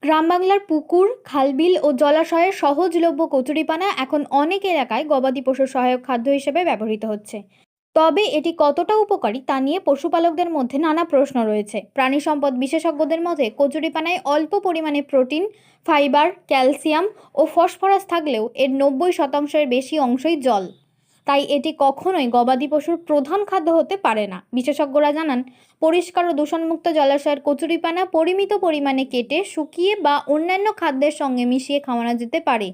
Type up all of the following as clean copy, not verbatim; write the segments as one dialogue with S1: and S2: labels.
S1: গ্রাম বাংলার পুকুর, খালবিল ও জলাশয়ের সহজলভ্য কচুরিপানা এখন অনেক এলাকায় গবাদি পশুর সহায়ক খাদ্য হিসেবে ব্যবহৃত হচ্ছে। তবে এটি কতটা উপকারী তা নিয়ে পশুপালকদের মধ্যে নানা প্রশ্ন রয়েছে। প্রাণী সম্পদ বিশেষজ্ঞদের মতে কচুরিপানায় অল্প পরিমাণে প্রোটিন, ফাইবার, ক্যালসিয়াম ও ফসফরাস থাকলেও এর 90% বেশি অংশই জল। তাই এটি কখনোই গবাদি পশুর প্রধান খাদ্য হতে পারে না। বিশেষজ্ঞরা জানান, পরিষ্কার ও দূষণমুক্ত জলাশয়ের কচুরিপানা পরিমিত পরিমাণে কেটে শুকিয়ে বা অন্যান্য খাদ্যের সঙ্গে মিশিয়ে খাওয়ানো যেতে পারে।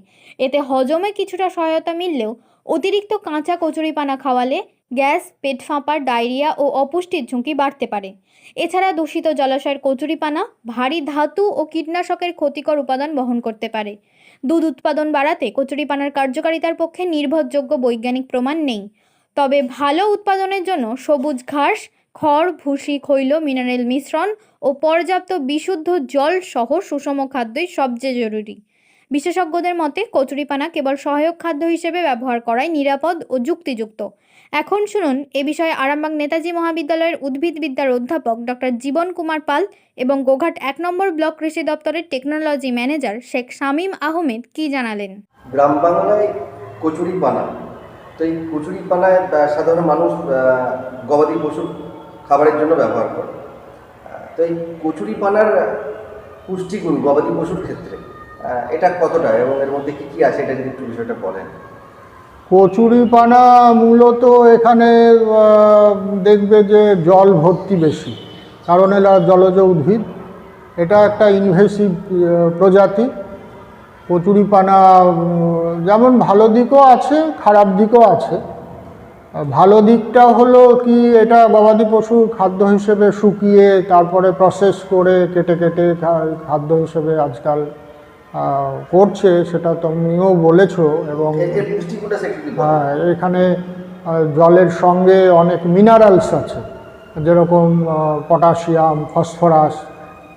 S1: এতে হজমে কিছুটা সহায়তা মিললেও অতিরিক্ত কাঁচা কচুরিপানা খাওয়ালে গ্যাস, পেট ফাঁপা, ডায়রিয়া ও অপুষ্টির ঝুঁকি বাড়তে পারে। এছাড়া দূষিত জলাশয়ের কচুরিপানা ভারী ধাতু ও কীটনাশকের ক্ষতিকর উপাদান বহন করতে পারে। দুধ উৎপাদন বাড়াতে কচুরিপানার কার্যকারিতার পক্ষে নির্ভরযোগ্য বৈজ্ঞানিক প্রমাণ নেই। তবে ভালো উৎপাদনের জন্য সবুজ ঘাস, খড়, ভুসি, খৈল, মিনারেল মিশ্রণ ও পর্যাপ্ত বিশুদ্ধ জল সহ সুষম খাদ্যই সবচেয়ে জরুরি। বিশেষজ্ঞদের মতে কচুরিপানা কেবল সহায়ক খাদ্য হিসেবে ব্যবহার করাই নিরাপদ ও যুক্তিযুক্ত। এখন শুনুন এ বিষয়ে আরামবাগ নেতাজি মহাবিদ্যালয়ের উদ্ভিদবিদ্যার অধ্যাপক ডক্টর জীবন কুমার পাল এবং গোঘাট 1 নম্বর ব্লক কৃষি দপ্তরের টেকনোলজি ম্যানেজার শেখ শামীম আহমেদ কি জানালেন।
S2: গ্রাম বাংলায় কচুরিপানা, তো এই কচুরিপানায় সাধারণ মানুষ গবাদি পশুর খাবারের জন্য ব্যবহার করে। তো এই কচুরিপানার পুষ্টিগুণ গবাদি পশুর ক্ষেত্রে এটা কতটা এবং এর মধ্যে কী কী আছে এটা যদি একটু বিষয়টা বলেন।
S3: কচুরিপানা মূলত এখানে দেখবে যে জল ভর্তি বেশি, কারণ এরা জলজ উদ্ভিদ। এটা একটা ইনভেসিভ প্রজাতি। কচুরিপানা যেমন ভালো দিকও আছে, খারাপ দিকও আছে। ভালো দিকটা হলো কি, এটা গবাদি পশুর খাদ্য হিসেবে শুকিয়ে তারপরে প্রসেস করে কেটে কেটে খাদ্য হিসেবে আজকাল করছে, সেটা তুমিও বলেছো। এবং হ্যাঁ, এখানে জলের সঙ্গে অনেক মিনারেলস আছে, যেরকম পটাশিয়াম, ফসফরাস,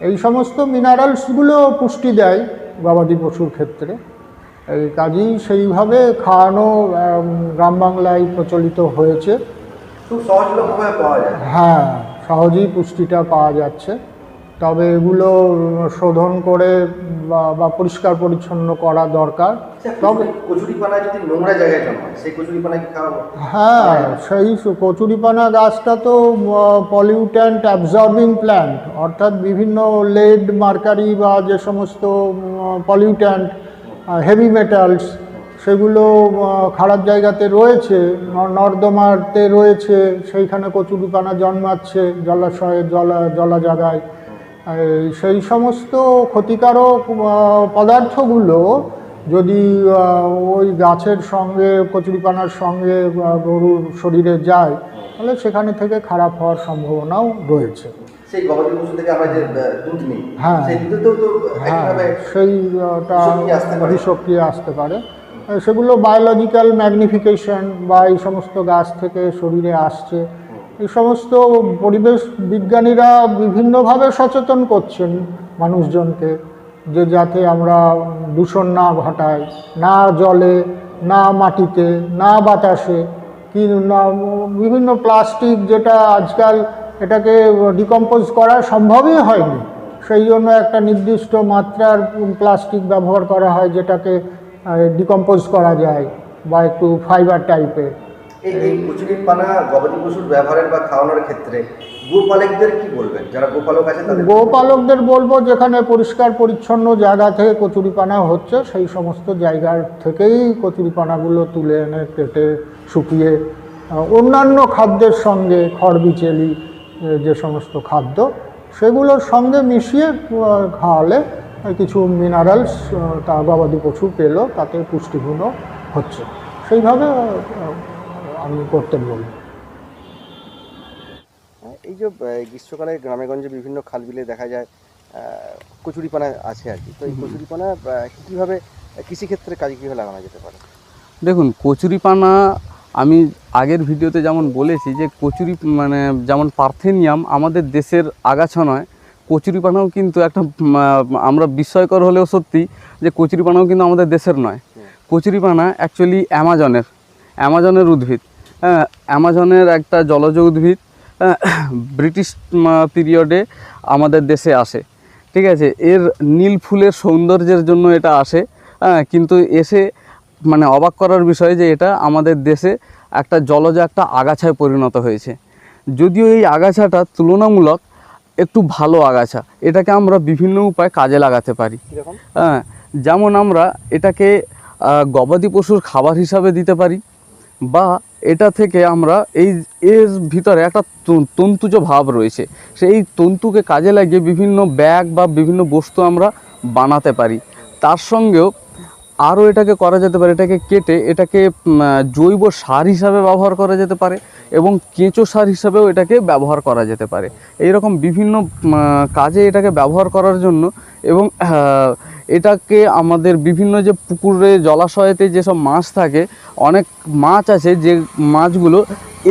S3: এই সমস্ত মিনারেলসগুলো পুষ্টি দেয় গবাদি পশুর ক্ষেত্রে। এই কাজেই সেইভাবে খাওয়ানো গ্রাম বাংলায় প্রচলিত হয়েছে।
S2: খুব সহজলভ্যভাবে পাওয়া যায়।
S3: হ্যাঁ, সহজেই পুষ্টিটা পাওয়া যাচ্ছে। তবে এগুলো শোধন করে বা পরিষ্কার পরিচ্ছন্ন করা দরকার।
S2: তবে কচুরিপানা যদি নোংরা জায়গায় জন্মায়, সেই কচুরিপানা কি খাওয়া?
S3: হ্যাঁ, সেই কচুরিপানা গাছটা তো পলিউট্যান্ট অ্যাবজর্বিং প্ল্যান্ট, অর্থাৎ বিভিন্ন লেড, মার্কারি বা যে সমস্ত পলিউট্যান্ট, হেভি মেটালস, সেগুলো খারাপ জায়গাতে রয়েছে, নর্দমাতে রয়েছে, সেইখানে কচুরিপানা জন্মাচ্ছে জলাশয়ে, জলা জায়গায়। সেই সমস্ত ক্ষতিকারক পদার্থগুলো যদি ওই গাছের সঙ্গে, কচুরিপানার সঙ্গে গরুর শরীরে যায়, তাহলে সেখানে থেকে খারাপ হওয়ার সম্ভাবনাও রয়েছে।
S2: সেই গবাদি পশু থেকে আমরা যে দুধ নিই,
S3: হ্যাঁ,
S2: সেই দুধেতেও তো
S3: সেইটা বিষক্রিয়া আসতে পারে। সেগুলো বায়োলজিক্যাল ম্যাগনিফিকেশন বা এই সমস্ত গাছ থেকে শরীরে আসছে। এই সমস্ত পরিবেশ বিজ্ঞানীরা বিভিন্নভাবে সচেতন করছেন মানুষজনকে, যে যাতে আমরা দূষণ না ঘটাই, না জলে, না মাটিতে, না বাতাসে, কি না বিভিন্ন প্লাস্টিক, যেটা আজকাল এটাকে ডিকম্পোজ করা সম্ভবই হয়নি, সেই জন্য একটা নির্দিষ্ট মাত্রার প্লাস্টিক ব্যবহার করা হয় যেটাকে ডিকম্পোজ করা যায়, বা একটু ফাইবার টাইপের।
S2: এই কচুরিপানা গবাদি পশুর ব্যবহারের বা খাওয়ানোর ক্ষেত্রে গোপালকদের কি বলবেন, যারা গোপালক আছে তাদের?
S3: গোপালকদের বলবো, যেখানে পরিষ্কার পরিচ্ছন্ন জায়গা থেকে কচুরিপানা হচ্ছে, সেই সমস্ত জায়গার থেকেই কচুরিপানাগুলো তুলে এনে কেটে শুকিয়ে অন্যান্য খাদ্যের সঙ্গে, খড়বিচেলি যে সমস্ত খাদ্য, সেগুলোর সঙ্গে মিশিয়ে খাওয়ালে কিছু মিনারেলস তা গবাদি পশু পেল, তাতে পুষ্টিগুণও হচ্ছে। সেইভাবে আমি করতে বলব।
S2: এই যে গ্রীষ্মকালে গ্রামেগঞ্জে বিভিন্ন খালবিলে দেখা যায় কচুরিপানা আছে আর কি, তো এই কচুরিপানা কীভাবে কৃষিক্ষেত্রে কাজে কীভাবে লাগানো যেতে পারে?
S4: দেখুন, কচুরিপানা আমি আগের ভিডিওতে যেমন বলেছি যে মানে যেমন পার্থেনিয়াম আমাদের দেশের আগাছা নয়, কচুরিপানাও কিন্তু একটা, আমরা বিস্ময়কর হলেও সত্যি যে কচুরিপানাও কিন্তু আমাদের দেশের নয়। কচুরিপানা অ্যাকচুয়ালি অ্যামাজনের উদ্ভিদ। অ্যামাজনের একটা জলজ উদ্ভিদ, ব্রিটিশ পিরিয়ডে আমাদের দেশে আসে, ঠিক আছে, এর নীল ফুলের সৌন্দর্যের জন্য এটা আসে। হ্যাঁ, কিন্তু এসে মানে অবাক করার বিষয় যে এটা আমাদের দেশে একটা জলজ একটা আগাছায় পরিণত হয়েছে। যদিও এই আগাছাটা তুলনামূলক একটু ভালো আগাছা, এটাকে আমরা বিভিন্ন উপায়ে কাজে লাগাতে পারি।
S2: কীরকম?
S4: হ্যাঁ, যেমন আমরা এটাকে গবাদি পশুর খাবার হিসাবে দিতে পারি, বা এটা থেকে আমরা এর ভিতরে একটা তন্তুজ ভাব রয়েছে, সেই তন্তুকে কাজে লাগিয়ে বিভিন্ন ব্যাগ বা বিভিন্ন বস্তু আমরা বানাতে পারি। তার সঙ্গেও আরও এটাকে করা যেতে পারে, এটাকে কেটে এটাকে জৈব সার হিসাবে ব্যবহার করা যেতে পারে, এবং কেঁচো সার হিসাবেও এটাকে ব্যবহার করা যেতে পারে। এই রকম বিভিন্ন কাজে এটাকে ব্যবহার করার জন্য, এবং এটাকে আমাদের বিভিন্ন যে পুকুরে জলাশয়েতে যেসব মাছ থাকে, অনেক মাছ আছে যে মাছগুলো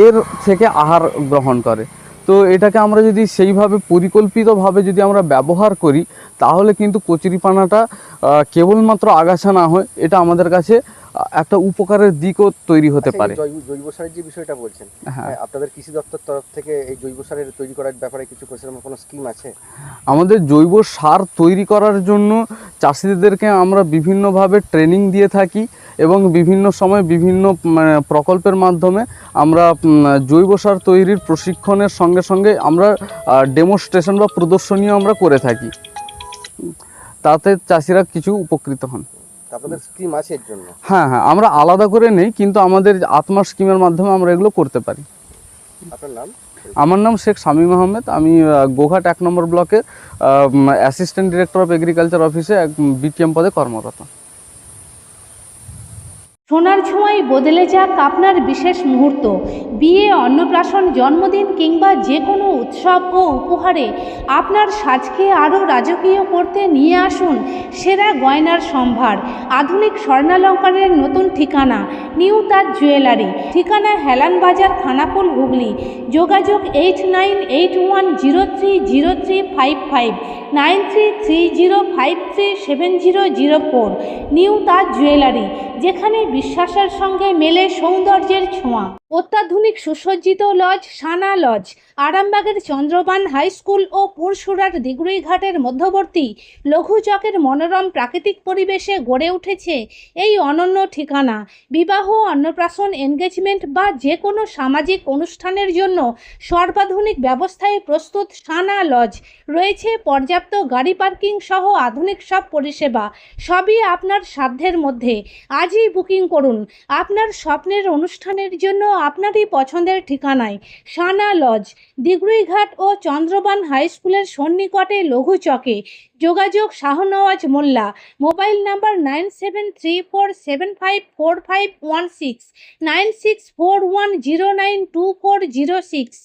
S4: এর থেকে আহার গ্রহণ করে। তো এটাকে আমরা যদি সেইভাবে পরিকল্পিতভাবে যদি আমরা ব্যবহার করি, তাহলে কিন্তু কচুরিপানাটা কেবলমাত্র আগাছা না হয়, এটা আমাদের কাছে একটা উপকারের দিকও তৈরি হতে পারে।
S2: জৈব সারের যে বিষয়টা বলছেন,
S4: হ্যাঁ,
S2: আপনাদের কৃষি দপ্তর তরফ থেকে এই জৈব সারের তৈরি করার ব্যাপারে কিছু কোনো স্কিম আছে?
S4: আমাদের জৈব সার তৈরি করার জন্য চাষিদেরকে আমরা বিভিন্নভাবে ট্রেনিং দিয়ে থাকি, এবং বিভিন্ন সময় বিভিন্ন প্রকল্পের মাধ্যমে আমরা জৈব সার তৈরির প্রশিক্ষণের সঙ্গে সঙ্গে আমরা ডেমনস্ট্রেশন বা প্রদর্শনীও আমরা করে থাকি। তাতে চাষিরা কিছু উপকৃত হন।
S2: আপনাদের স্কিম আছে এর জন্য?
S4: হ্যাঁ হ্যাঁ, আমরা আলাদা করে নেই, কিন্তু আমাদের আত্মা স্কিমের মাধ্যমে আমরা এগুলো করতে পারি।
S2: আপনার নাম?
S4: আমার নাম শেখ শামীম আহমেদ, আমি গোঘাট 1 নম্বর ব্লকের অ্যাসিস্ট্যান্ট ডিরেক্টর অফ এগ্রিকালচার অফিসে বিটিএম পদে কর্মরত।
S5: সোনার ছোঁয়ায় বদলে যাক আপনার বিশেষ মুহূর্ত। বিয়ে, অন্নপ্রাশন, জন্মদিন কিংবা যে কোনো উৎসব ও উপহারে আপনার সাজকে আরও রাজকীয় করতে নিয়ে আসুন সেরা গয়নার সম্ভার। আধুনিক স্বর্ণালঙ্কারের নতুন ঠিকানা নিউ তাজ জুয়েলারি। ঠিকানা হেলান বাজার, খানাকুল, হুগলি। যোগাযোগ 8981030355, 9330537004। নিউ তাজ জুয়েলারি, যেখানে বিশ্বাসের সঙ্গে মেলে সৌন্দর্যের ছোঁয়া। অত্যাধুনিক সুসজ্জিত লজ সানা লজ, আরামবাগের চন্দ্রবান হাই স্কুল ও পুরসুরার দিগুড়িঘাটের মধ্যবর্তী লঘু চকের মনোরম প্রাকৃতিক পরিবেশে গড়ে উঠেছে এই অনন্য ঠিকানা। বিবাহ, অন্নপ্রাশন, এনগেজমেন্ট বা যে কোনো সামাজিক অনুষ্ঠানের জন্য সর্বাধুনিক ব্যবস্থায় প্রস্তুত সানা লজ। রয়েছে পর্যাপ্ত গাড়ি পার্কিং সহ আধুনিক সব পরিষেবা, সবই আপনার সাধ্যের মধ্যে। আজই বুকিং করুন আপনার স্বপ্নের অনুষ্ঠানের জন্য আপনারই পছন্দের ঠিকানায়। সানা লজ, দিগুড়িঘাট ও চন্দ্রবান হাই স্কুলের সন্নিকটে লঘু চকে। যোগাযোগ শাহনওয়াজ মোল্লা। Mobile number 9734754516, 9641092406।